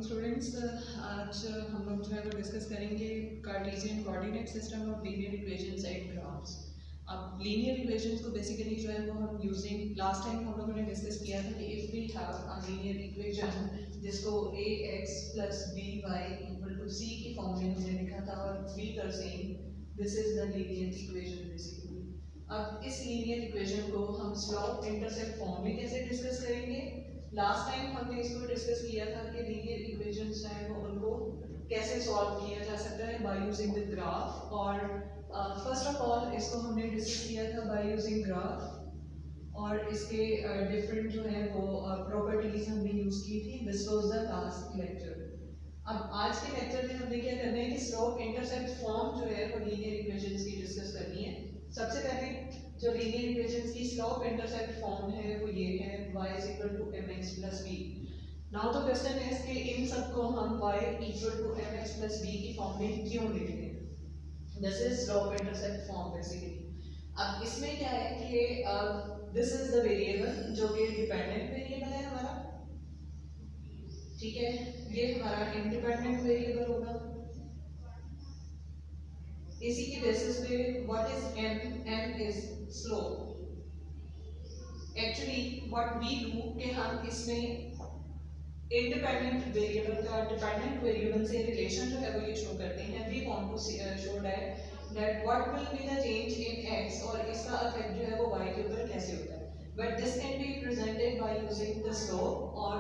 Students, आज हम लोग जो है वो डिस्कस करेंगे Cartesian coordinate system of linear equations and graphs. अब लीनियर इक्वेशंस को बेसिकली जो है वो हम यूजिंग लास्ट टाइम हम लोगों ने डिस्कस किया था कि if we have a linear equation जिसको ax plus by equal to c की फॉर्म में हमने लिखा था और we are saying this is the linear equation basically। अब इस लीनियर इक्वेशन को हम स्लोप इंटरसेप्ट फॉर्म में कैसे डिस्कस करेंगे। लास्ट टाइम हमने इसको डिस्कस किया था कि लीनियर इक्वेशंस जो है वो उनको कैसे सॉल्व किया जा सकता है बाय यूजिंग द ग्राफ। और फर्स्ट ऑफ ऑल इसको हमने डिस्कस किया था बाय यूजिंग ग्राफ और इसके डिफरेंट जो है वो प्रॉपर्टीज हमने यूज की थी। This was the last lecture. अब आज के लेक्चर में हमने क्या करना है कि स्लोप इंटरसेप्ट फॉर्म जो है वो लीनियर इक्वेशंस की डिस्कस करनी है। सबसे पहले जो लीनियर इक्वेशंस की स्लोप इंटरसेप्ट फॉर्म है वो ये है y is equal to mx plus b। Now the question है कि इन सब को हम y equal to mx plus b की फॉर्म में क्यों लिख रहे हैं। This is slope intercept form basically. अब इसमें क्या है कि दिस इज द वेरिएबल जो कि डिपेंडेंट वेरिएबल है हमारा, ठीक है। ये हमारा इंडिपेंडेंट वेरिएबल होगा। इसी की बेसिस पे what is m is slope. Actually what we do कि हम इसमें इंडिपेंडेंट वेरिएबल का डिपेंडेंट वेरिएबल से रिलेशन जो है वो ये शो करते हैं। We want to show that what will be the change in x और इसका इफेक्ट जो है वो y के ऊपर कैसे होता है। But this can be presented by using the slope और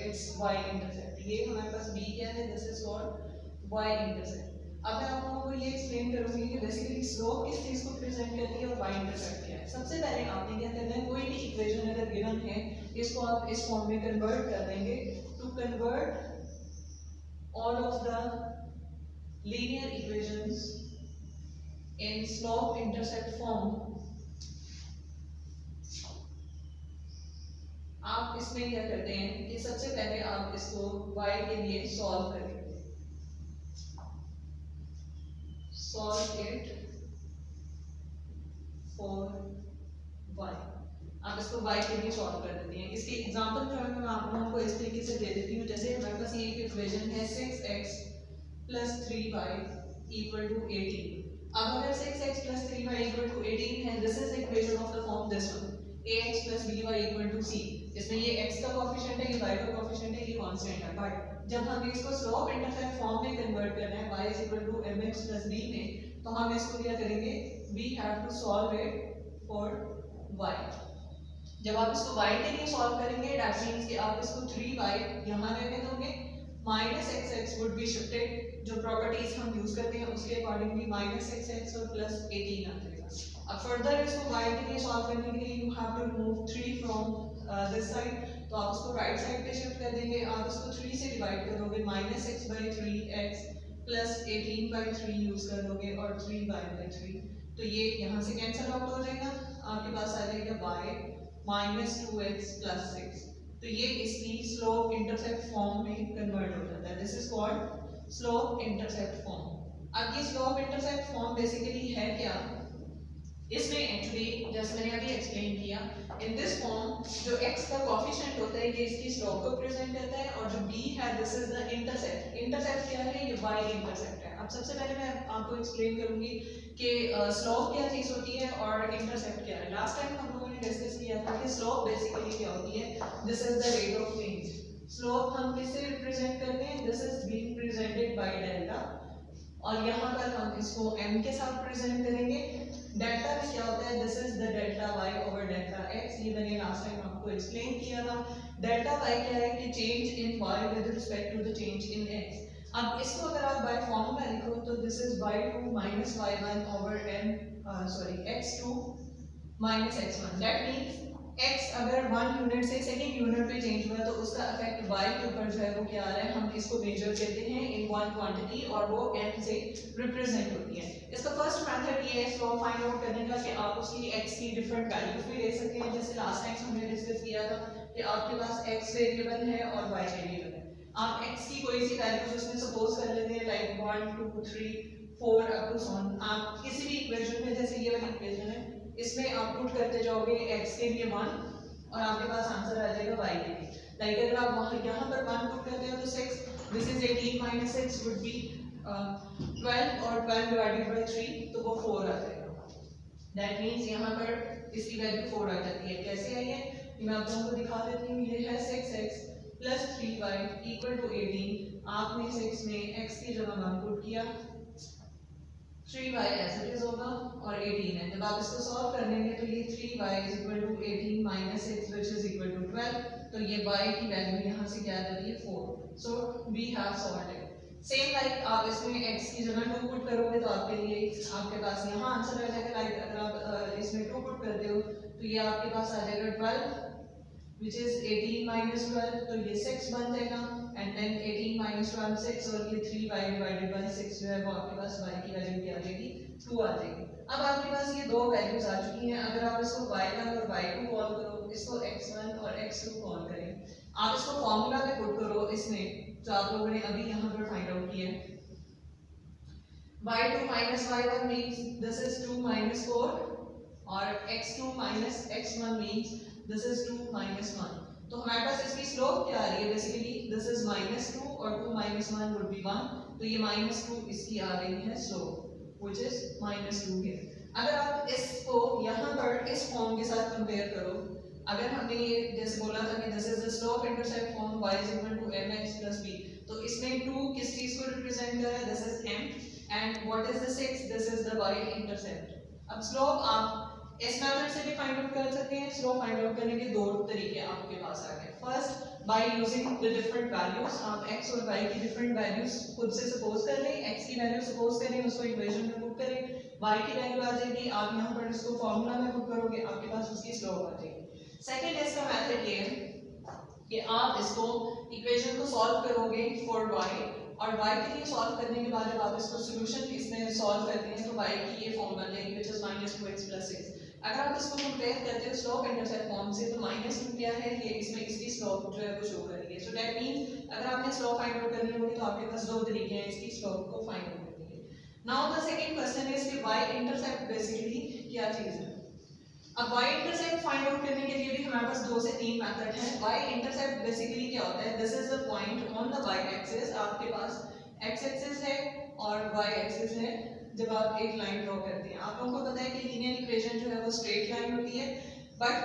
इट्स y इंटरसेप्ट। ये हमारे पास b क्या है, this is called y intercept. अब मैं आप लोगों को ये एक्सप्लेन करूंगी कि बेसिकली स्लोप किस चीज को प्रेजेंट करती है और y इंटरसेप्ट क्या है। सबसे पहले आपने क्या करना है, कोई भी इक्वेशन अगर गिवन है इसको आप इस फॉर्म में कन्वर्ट कर देंगे। To convert all of the linear equations in slope intercept form, आप इसमें क्या करते हैं कि सबसे पहले आप इसको y के लिए सॉल्व करेंगे। Solve it for y। आप इसको y के लिए सॉल्व कर देते हैं। इसके एग्जांपल जो है मैं आप लोगों को इस तरीके से दे देती हूँ। जैसे हमारे पास ये एक इक्वेशन है 6x plus 3y equal to 18। अब अगर 6x plus 3y equal to 18 है, this is equation of the form this one ax plus by equal to c। इसमें ये x का कोएफिशिएंट है, ये y का कोएफिशिएंट है, ये कांस्टेंट है। बट जब हमें इसको स्लोप इंटरसेप्ट फॉर्म में कन्वर्ट करना है y is equal to mx plus b में, तो हम इसको क्या करेंगे, we have to solve it for y। जब आप इसको y के लिए सॉल्व करेंगे दैट मींस कि आप इसको 3y यहां रहने दोगे, minus xx would be shifted. जो प्रॉपर्टीज हम यूज करते हैं उसके अकॉर्डिंगली माइनस xx और प्लस 18 आ जाएगा। अब फर्दर इसको y के लिए सॉल्व करने के लिए you have to remove 3 from this side, तो आप उसको राइट साइड पे शिफ्ट कर देंगे। आप इसको 3 से डिवाइड करोगे, minus x by 3x plus 18 by 3 use कर लोगे और 3y बाई 3, तो ये यहाँ से कैंसिल आउट हो जाएगा। आपके पास आ जाएगा y माइनस 2x प्लस 6। तो ये इसकी स्लोप इंटरसेप्ट फॉर्म में कन्वर्ट हो जाता है। This is called slope intercept form. अब ये स्लोप इंटरसेप्ट फॉर्म बेसिकली है क्या, इसमें एक्चुअली जैसे मैंने अभी एक्सप्लेन किया, इन दिस फॉर्म जो x का कोएफिशिएंट होता है ये इसकी स्लोप को प्रेजेंट करता है और जो b है this is the intercept. Intercept क्या है, ये y इंटरसेप्ट है। अब सबसे पहले मैं आपको एक्सप्लेन करूंगी कि स्लोप क्या चीज होती है और इंटरसेप्ट क्या है। लास्ट टाइम हम लोगों ने डिस्कस किया था कि स्लोप बेसिकली क्या होती है, this is the rate of change. Slope हम किससे रिप्रेजेंट करते हैं, this is being presented by delta और यहाँ पर हम इसको m के साथ प्रेजेंट करेंगे। डेल्टा में क्या होता है, this is the delta y over delta x। ये मैंने लास्ट टाइम आपको एक्सप्लेन किया था। डेल्टा y क्या है कि change in y with respect to the change in x। अब इसको अगर आप बाय फॉर्मूला लिखो तो this is y2 minus y1 over x2 minus x1। That means x अगर 1 यूनिट से सेकंड यूनिट पे चेंज हुआ तो उसका इफेक्ट y के ऊपर जो है वो क्या आ रहा है, हम इसको मेजर करते हैं इन वन क्वांटिटी और वो m से रिप्रेजेंट होती है। इसका फर्स्ट मेथड ये है स्लोप फाइंड आउट करने का कि आप उसकी x की डिफरेंट वैल्यूज भी ले सकते हैं। जैसे लास्ट टाइम हमने डिस्कस किया था कि आपके पास x वेरिएबल है और y वेरिएबल है। आप x की कोई सी वैल्यूज उसमें सपोज कर लेते हैं like 1 2 3 4 up to so on. आप किसी भी इक्वेशन में, जैसे ये वाली इक्वेशन है, इसमें आप पुट करते जाओगे x के लिए 1 और आपके पास आंसर आ जाएगा y के लिए। लाइक अगर आप वहाँ यहाँ पर 1 पुट करते हो तो minus 6 would be 12 और 12 divided by 3 तो वो 4 आ जाएगा. That means यहाँ पर इसकी वैल्यू 4 आ जाती है. कैसे आई है मैं आप लोगों को दिखा देती हूँ. ये है 6x plus 3y equal to 18. आपने 6 में x की जगह 1 पुट किया, 3y एज इट इज होगा और 18 है. जब आप इसको सॉल्व कर लेंगे तो ये 3y is equal to 18 minus 6 which is equal to 12. तो ये y की वैल्यू यहाँ से क्या आ जाती है 4. So we have solved it. Same like आप इसमें x की जगह 2 पुट करोगे तो आपके लिए आपके पास यहाँ आंसर आ जाएगा. लाइक अगर आप इसमें 2 पुट करते हो तो ये आपके पास आ जाएगा 12 which is 18 minus 12. तो ये 6 बन जाएगा and then 18 minus 12 6 और ये 3y divided by 6 जो है वो आपके पास y की वैल्यू क्या आ जाएगी 2 आ जाएगी. अब आपके पास ये दो वैल्यूज आ चुकी हैं. अगर आप इसको y1 और y2 कॉल करो, इसको x1 और x2 कॉल करें, आप इसको फॉर्मूला में पुट करो इसमें जो आप लोगों ने अभी यहाँ पर फाइंड आउट किया है. y2 minus y1 means this is 2 minus 4 और x2 minus x1 means this is 2 minus 1. तो हमारे पास इसकी स्लोप क्या आ रही है बेसिकली this is -2 और 2 minus 1 would be 1. तो ये -2 इसकी आ रही है स्लोप which is -2 here. अगर आप इसको यहाँ पर इस फॉर्म के साथ कंपेयर करो, अगर हमने ये जैसे बोला था कि this is the slope intercept form y is equal to mx plus b, तो इसमें 2 किस चीज को रिप्रेजेंट कर रहा है this is m and what is the 6 this is the y intercept. अब स्लोप आप इस मेथड से भी फाइंड आउट कर सकते हैं. स्लोप फाइंड आउट करने के दो तरीके आपके पास आ गए. First by using the different values. आप x और y की डिफरेंट वैल्यूज खुद से सपोज कर लें. x की वैल्यू सपोज करें, उसको इक्वेशन में पुट करें, y की वैल्यू आ जाएगी, आप यहाँ पर इसको फॉर्मूला में पुट करोगे, आपके पास उसकी स्लोप आ जाएगी. सेकंड इसका मेथड ये है कि आप इसको इक्वेशन को सॉल्व करोगे फॉर y और y के लिए सॉल्व करने के बाद जब आप इसको सॉल्यूशन इसमें सॉल्व करते हैं तो y की ये फॉर्म बन जाएगी व्हिच इज -2x + 6. अगर आप इसको कंपेयर करते हो स्लोप इंटरसेप्ट फॉर्म से तो -2 क्या है, ये इसमें इसकी स्लोप जो है वो शो कर रही है. सो दैट मींस अगर आपने स्लोप फाइंड आउट करनी होगी तो आपके पास दो तरीके हैं इसकी स्लोप को फाइंड आउट करने के. Now the second question is कि y इंटरसेप्ट बेसिकली क्या चीज है. अब y इंटरसेप्ट फाइंड आउट करने के लिए भी हमारे पास 2 से 3 मेथड हैं. y इंटरसेप्ट बेसिकली क्या होता है, this is the point on the y axis. आपके पास x एक्सिस है और y एक्सिस है. जब आप एक लाइन ड्रॉ करते हैं, आप लोगों को पता है कि लीनियर इक्वेशन जो है वो स्ट्रेट लाइन होती है, but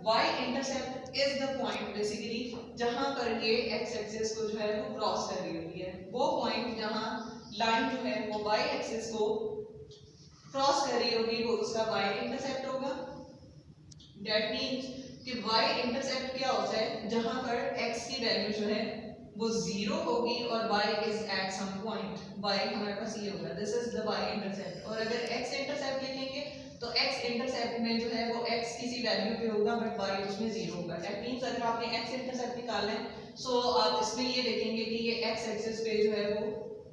y intercept is the point basically जहां पर ये x एक्सिस को जो है वो क्रॉस कर रही होती है. वो पॉइंट जहां लाइन जो है वो y एक्सिस को क्रॉस कर रही होगी वो उसका y इंटरसेप्ट होगा. दैट मींस कि y इंटरसेप्ट क्या होता है जहां पर x की वैल्यू जो है वो 0 होगी और y is at some point. y हमारे पास ये होगा, this is the y intercept. और अगर x इंटरसेप्ट लिखेंगे तो x इंटरसेप्ट में जो है वो x किसी वैल्यू पे होगा बट y उसमें 0 होगा. दैट मींस अगर आपने x इंटरसेप्ट निकालना है सो आप इसमें ये देखेंगे कि ये x एक्सिस पे जो है वो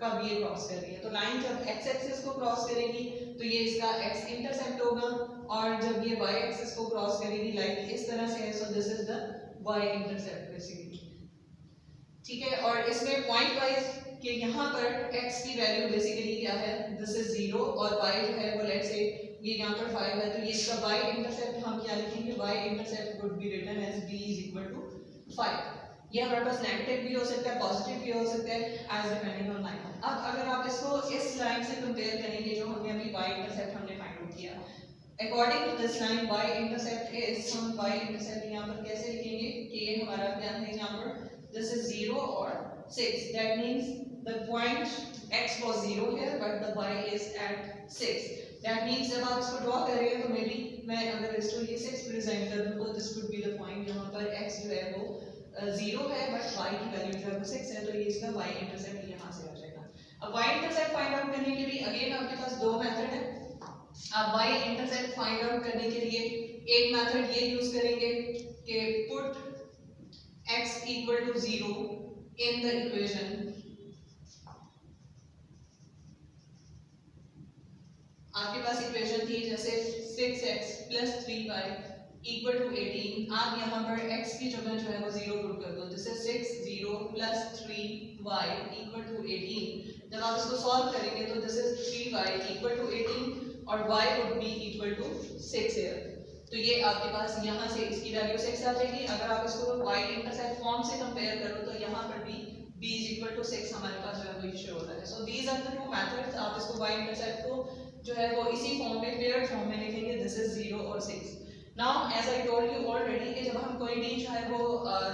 कब ये क्रॉस कर रही है. तो लाइन जब x एक्सिस को क्रॉस करेगी तो ये इसका x इंटरसेप्ट होगा और जब ये y एक्सिस को क्रॉस करेगी लाइक इस तरह से है, so this is the y intercept basically. ठीक है. और इसमें पॉइंट वाइज कि यहाँ पर x की वैल्यू बेसिकली क्या है, दिस इज 0 और y जो है वो लेट्स से ये यहाँ पर 5 है, तो ये इसका y इंटरसेप्ट हम क्या लिखेंगे, y intercept would be written as b = 5. ये हमारे पास नेगेटिव भी हो सकता है, पॉजिटिव भी हो सकता है एज डिपेंडिंग ऑन लाइन. अब अगर आप इसको इस लाइन से कंपेयर करेंगे जो हमने अभी y इंटरसेप्ट हमने फाइंड आउट किया, according to this line y intercept is, हम y इंटरसेप्ट यहाँ पर कैसे लिखेंगे कि ये हमारा क्या है, यहाँ पर this is 0 or 6. That means the point x was 0 here but the y is at 6. That means जब आप इसको ड्रॉ कर रहे हैं तो मे बी मैं अगर इसको ये 6 प्रेजेंट कर दूं तो this would be the point यहाँ पर x जो है वो 0 है बट y की वैल्यू जो है वो 6 है, तो ये इसका y इंटरसेप्ट यहाँ से आ जाएगा. अब y इंटरसेप्ट फाइंड आउट करने के लिए अगेन आपके पास दो मेथड है. आप y इंटरसेप्ट फाइंड आउट करने के लिए एक मेथड ये यूज करेंगे कि put x equal to 0 in the equation. आपके पास इक्वेशन थी जैसे 6x plus 3y equal to 18. आप यहाँ पर x की जगह जो है वो 0 पुट कर दो. जैसे 6 0 plus 3y equal to 18. जब आप इसको सॉल्व करेंगे तो this is 3y equal to 18 और y would be equal to 6 here. तो ये आपके पास यहाँ से इसकी वैल्यू 6 आ जाएगी. अगर आप इसको y इंटरसेप्ट फॉर्म से कंपेयर करो तो यहाँ पर भी b = 6 हमारे पास जो है वो so these are the two methods. आप इसको y इंटरसेप्ट को जो है वो इसी फॉर्म में, पेयर्ड फॉर्म में लिखेंगे, दिस इज 0 और 6। Now as I told you already कि जब हम कोई भी जो है वो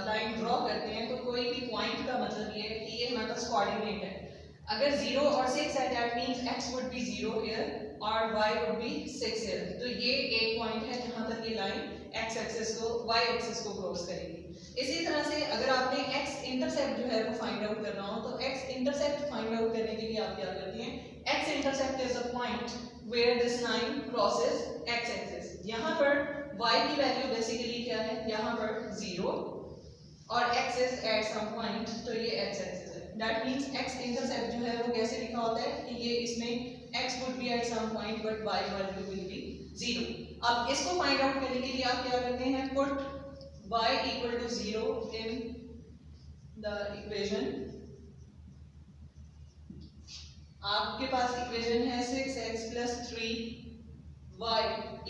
लाइन ड्रॉ करते हैं तो कोई भी पॉइंट का मतलब ये है कि ये हमारे पास कोऑर्डिनेट है। अगर 0 और 6 है that means x would B 0 here और y वुड बी 6 हियर। तो ये एक पॉइंट है जहां तक ये लाइन x एक्सिस को y एक्सिस को क्रॉस करेगी। इसी तरह से अगर आपने x इंटरसेप्ट जो है वो फाइंड आउट करना हो तो x इंटरसेप्ट फाइंड आउट करने के लिए आप क्या करते हैं, x intercept is a point where this line crosses x axis. यहाँ पर y की वैल्यू बेसिकली क्या है, यहाँ पर 0 और x is at some point, तो ये x एक्सिस है। दैट मींस x इंटरसेप्ट जो है वो कैसे लिखा होता है कि ये इसमें x would be at some point but y value will be 0। अब इसको फाइंड आउट करने के लिए आप क्या करते हैं, put y equal to 0 in the equation। आपके पास इक्वेशन है 6x plus 3y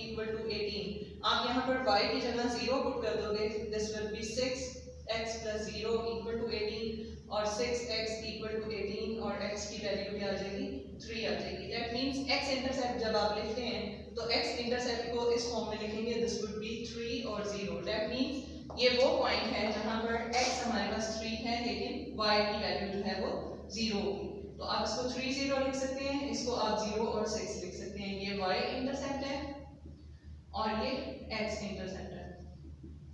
equal to 18। आप यहाँ पर y की जगह 0 पुट कर दोगे, this will be 6x plus 0 equal to 18 और 6x equal to 18 और x की वैल्यू क्या आ जाएगी, 3 आ जाएगी। दैट मींस x इंटरसेप्ट जब आप लिखते हैं तो x इंटरसेप्ट को इस फॉर्म में लिखेंगे, दिस वुड बी 3 और 0। दैट मींस ये वो पॉइंट है जहां पर x हमारे पास 3 है लेकिन y की वैल्यू जो है वो 0 होगी। तो आप इसको 3 0 लिख सकते हैं, इसको आप 0 और 6 लिख सकते हैं। ये y इंटरसेप्ट है और ये x इंटरसेप्ट है।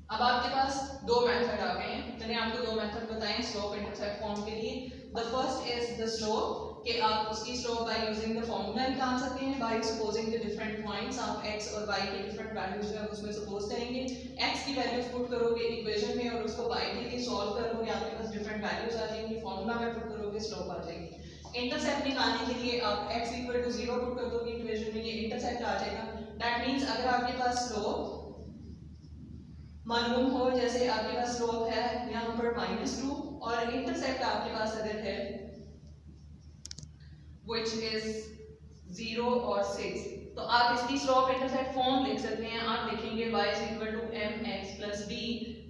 अब आपके पास दो मेथड आ गए हैं। मैंने आपको दो मेथड बताए स्लोप इंटरसेप्ट फॉर्म के लिए। The first is the slope, कि आप उसकी slope by using the formula निकाल सकते हैं by supposing the different points. आप x और y के डिफरेंट वैल्यूज जो है उसमें सपोज करेंगे, x की वैल्यूज पुट करोगे इक्वेशन में और उसको y के लिए सॉल्व करोगे, आपके पास डिफरेंट वैल्यूज आ जाएंगी, फॉर्मूला में पुट करोगे, स्लोप आ जाएगी। इंटरसेप्ट निकालने के लिए आप x इक्वल टू 0 पुट कर दोगे इक्वेशन में, ये इंटरसेप्ट आ जाएगा। दैट मींस अगर आपके पास स्लोप मालूम हो, जैसे आपके पास स्लोप है यहाँ पर -2 और इंटरसेप्ट आपके पास अगर है which is 0 और 6, तो आप इसकी स्लोप इंटरसेप्ट फॉर्म लिख सकते हैं। आप लिखेंगे y is equal to mx plus b,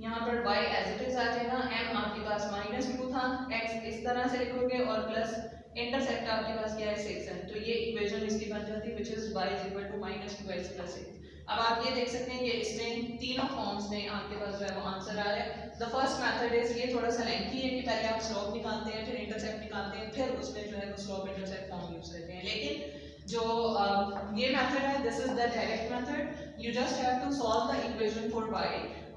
यहाँ पर y as it is आ जाएगा, m आपके पास -2 था, x इस तरह से लिखोगे और प्लस इंटरसेप्ट आपके पास क्या है 6 है, तो ये इक्वेशन इसकी बन जाती है which is y is equal to -2x plus 6। अब आप ये देख सकते हैं कि इसमें तीनों फॉर्म्स में आपके पास जो है वो आंसर आ रहा है। द फर्स्ट मेथड इज, ये थोड़ा सा लेंथी है कि पहले आप स्लोप निकालते हैं फिर इंटरसेप्ट निकालते हैं फिर उसमें जो है वो स्लोप इंटरसेप्ट फॉर्म यूज करते हैं, लेकिन जो ये मेथड है this is the direct method. You just have to solve the equation for y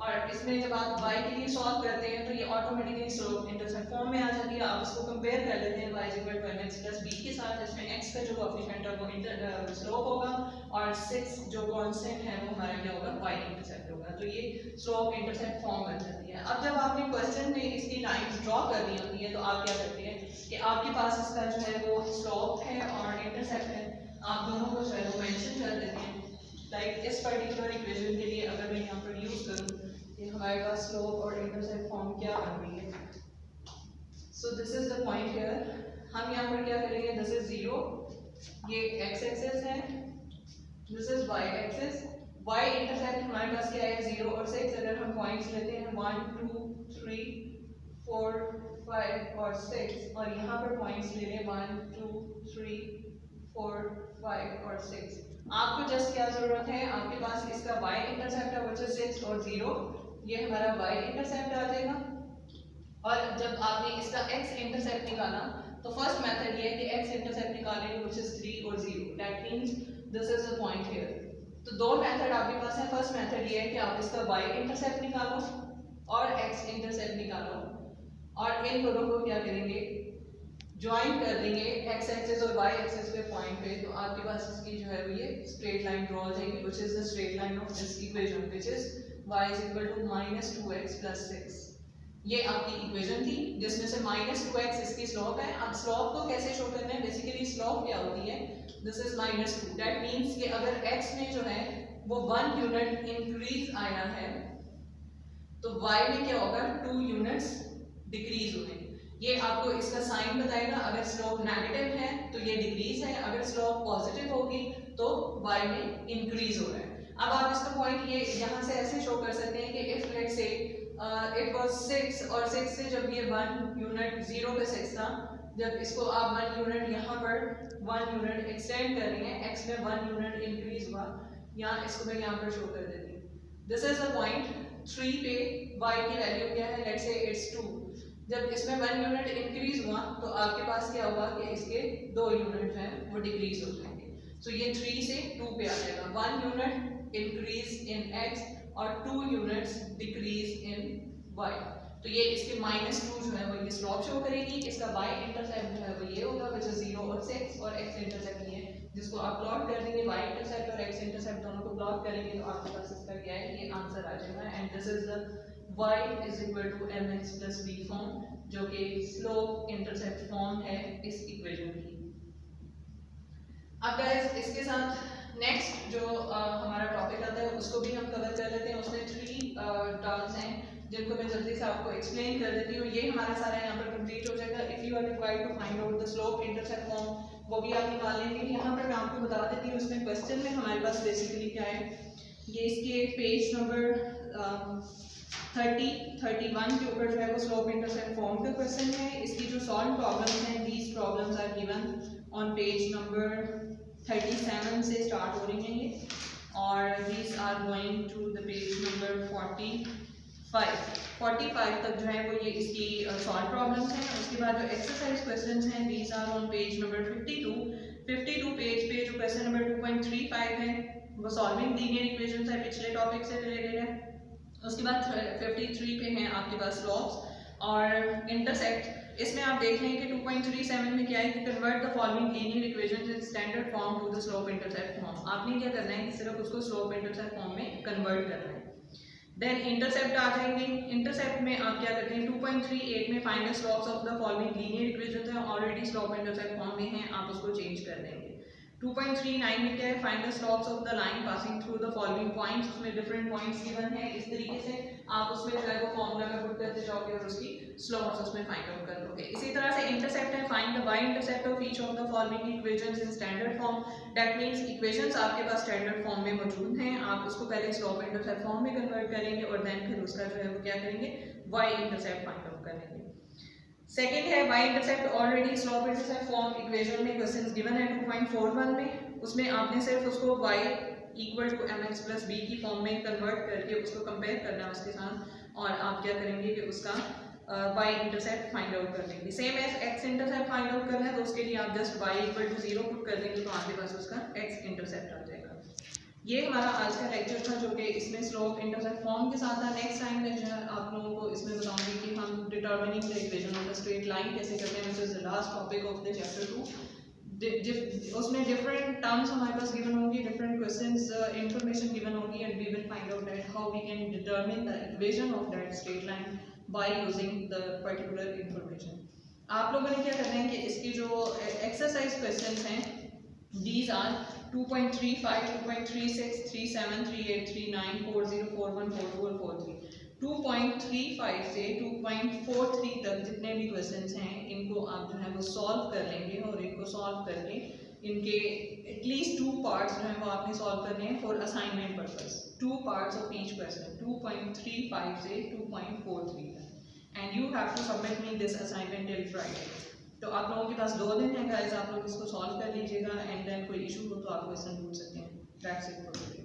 और इसमें जब आप y के लिए सॉल्व करते हैं तो ये ऑटोमेटिकली स्लोप इंटरसेप्ट फॉर्म में आ जाती है। आप इसको कंपेयर कर लेते हैं y equal to mx plus b के साथ, जिसमें x का जो कोएफिशिएंट है वो स्लोप होगा और 6 जो कांस्टेंट है वो हमारा क्या होगा, y इंटरसेप्ट होगा। तो ये स्लोप इंटरसेप्ट फॉर्म बन जाती है। अब जब आपने क्वेश्चन में इसकी लाइंस ड्रॉ करनी होती है तो आप क्या करते हैं कि आपके पास इसका जो है वो स्लोप है और इंटरसेप्ट है, आप दोनों को जो है वो मेंशन कर देते हैं। लाइक इस पर्टिकुलर इक्वेशन के लिए अगर मैं यहाँ पर यूज करूँ कि हमारे पास स्लोप और इंटरसेप्ट फॉर्म क्या बन रही है, so this is the point here. हम यहाँ पर क्या करेंगे, दिस इज 0, ये x एक्सिस है, this is y axis, y intercept हमारे पास क्या है 0 और 6। अगर हम पॉइंट्स लेते हैं 1 2 3 4 5 और 6 और यहाँ पर पॉइंट्स ले लें 1 2 3 4 5 और 6, आपको जस्ट क्या जरूरत है, आपके पास इसका y इंटरसेप्ट है व्हिच इज 6 और 0, ये हमारा y इंटरसेप्ट आ जाएगा। और जब आपने इसका x इंटरसेप्ट निकाला तो फर्स्ट मेथड ये है कि x इंटरसेप्ट निकालेंगे व्हिच इज 3 और 0, that means this is the point here. तो दो मेथड आपके पास है। फर्स्ट मेथड ये है कि आप इसका y इंटरसेप्ट निकालो और x इंटरसेप्ट निकालो और इन दोनों को क्या करेंगे, ज्वाइन कर देंगे x एक्सिस और y एक्सिस पे पॉइंट पे, तो आपके पास इसकी जो है वो ये स्ट्रेट लाइन ड्रॉ हो जाएगी which is the straight line of this equation which is y is equal to -2x plus 6। ये आपकी इक्वेशन थी जिसमें से -2x इसकी स्लोप है। अब स्लोप को कैसे शो करना है, बेसिकली स्लोप क्या होती है, दिस इज -2, दैट मींस कि अगर x में जो है वो 1 यूनिट इंक्रीज आया है तो y में क्या होगा, 2 यूनिट्स डिक्रीज हुए। ये आपको इसका साइन बताएगा, अगर स्लोप नेगेटिव है तो ये डिक्रीज है, अगर स्लोप पॉजिटिव होगी तो y में इंक्रीज हो रहा है। अब आप इसका पॉइंट ये यहाँ से ऐसे शो कर सकते हैं कि if let's say it was 6 और 6 से जब ये 1 यूनिट 0 पे 6 था, जब इसको आप 1 यूनिट यहाँ पर 1 यूनिट एक्सटेंड कर रही हैं, x में 1 यूनिट इंक्रीज हुआ, यहाँ इसको मैं यहाँ पर शो कर देती हूँ। दिस इज द पॉइंट 3 पे y की वैल्यू क्या है, लेट्स से इट्स 2। जब इसमें 1 यूनिट इंक्रीज हुआ तो आपके पास क्या हुआ कि इसके 2 यूनिट हैं वो डिक्रीज हो जाएंगे। सो ये 3 से 2 पे आ जाएगा। 1 यूनिट इंक्रीज इन x और 2 यूनिट्स डिक्रीज इन y। तो ये इसके -2 जो है वो ये स्लोप शो करेगी। इसका y इंटरसेप्ट जो है वो ये होगा विच इज 0 और 6, और x इंटरसेप्ट ये जिसको आप प्लॉट कर देंगे, y इंटरसेप्ट और x इंटरसेप्ट दोनों को प्लॉट करेंगे तो आपके पास इसका क्या है, ये आंसर आ जाएगा। And this is the y is equal to mx plus b form, जो कि स्लोप इंटरसेप्ट फॉर्म है इस इक्वेशन की। अब गाइस इसके साथ नेक्स्ट जो हमारा टॉपिक आता है उसको भी हम कवर कर लेते हैं। उसमें 3 टर्म्स हैं जिनको मैं जल्दी से आपको एक्सप्लेन कर देती हूँ। ये हमारा सारा यहाँ पर कंप्लीट हो जाएगा। If you are required to find out the slope intercept form, वो भी आप निकाल लेंगे। यहाँ पर मैं आपको बता देती हूँ इसमें क्वेश्चन में हमारे पास बेसिकली क्या है। ये इसके पेज नंबर 31 के ऊपर जो है वो स्लोप इंटरसेप्ट फॉर्म का क्वेश्चन है। इसकी जो सॉल्व प्रॉब्लम्स हैं, these problems are given on page number 37 से स्टार्ट हो रही हैं ये, और these are going to the page number 45 तक जो है वो ये इसकी सॉल्व प्रॉब्लम्स हैं। उसके बाद जो एक्सरसाइज क्वेश्चंस हैं, these are on page number 52 page पे जो क्वेश्चन नंबर 2.35 है वो सॉल्विंग लीनियर इक्वेशंस है, पिछले टॉपिक से रिलेटेड है। उसके बाद 53 पे हैं आपके पास स्लोप्स और इंटरसेप्ट। इसमें आप देख लें कि 2.37 में क्या है कि convert the following linear equations in standard form to the slope intercept form. आपने क्या करना है कि सिर्फ उसको स्लोप इंटरसेप्ट फॉर्म में कन्वर्ट करना है। देन इंटरसेप्ट आ जाएंगे। इंटरसेप्ट में आप क्या करते हैं, 2.38 में find the slopes of the following linear equations है, ऑलरेडी स्लोप इंटरसेप्ट फॉर्म में है, आप उसको चेंज कर देंगे। 2.39 में क्या है, find the slopes of the line passing through the following points. उसमें डिफरेंट पॉइंट्स गिवन है। इस तरीके से आप उसमें जो है वो फॉर्मूला में पुट करते जाओगे और उसकी स्लोप्स उसमें फाइंड आउट कर लोगे। इसी तरह से इंटरसेप्ट है, find the y intercept of each of the following equations in standard form. That means equations आपके पास स्टैंडर्ड फॉर्म में मौजूद हैं, आप उसको पहले स्लोप इंटरसेप्ट फॉर्म में कन्वर्ट करेंगे और देन फिर उसका जो है वो क्या करेंगे, y इंटरसेप्ट फाइंड आउट करेंगे। सेकंड है y intercept, already slope intercept form equation में क्वेश्चंस गिवन है 2.41 में। उसमें आपने सिर्फ उसको y equal to mx plus b की फॉर्म में कन्वर्ट करके उसको कंपेयर करना है उसके साथ, और आप क्या करेंगे कि उसका y इंटरसेप्ट फाइंड आउट कर लेंगे। Same as x intercept find out करना है तो उसके लिए आप just y equal to 0 put कर देंगे तो आपके पास उसका x इंटरसेप्ट आ जाएगा। ये हमारा आज का लेक्चर था जो कि इसमें स्लोप इंटरसेप्ट फॉर्म के साथ था। नेक्स्ट टाइम में जो है आप लोगों को इसमें बताऊंगी कि हम determining the equation of the straight line कैसे करते हैं, which is the last topic of the chapter 2। उसमें डिफरेंट टर्म्स हमारे पास गिवन होंगी, डिफरेंट क्वेश्चंस इंफॉर्मेशन गिवन होगी, and we will find out that how we can determine the equation of that straight line by using the particular information. आप लोगों ने क्या करना है कि इसकी जो एक्सरसाइज क्वेश्चंस हैं, these are 2.35, 2.36, 37, 38, 39, 40, 41, 42 और 43। 2.35 से 2.43 तक जितने भी क्वेश्चंस हैं इनको आप जो है वो सॉल्व कर लेंगे, और इनको सॉल्व करके इनके एटलीस्ट 2 पार्ट्स जो है वो आपने सॉल्व करने हैं for assignment purpose. 2 parts of each question 2.35 से 2.43 तक, and you have to submit me this assignment till Friday. तो आप लोगों के पास 2 दिन है गाइस, आप लोग इसको सॉल्व कर लीजिएगा, एंड देन कोई इशू हो तो आप क्वेश्चन पूछ सकते हैं। That's it for today.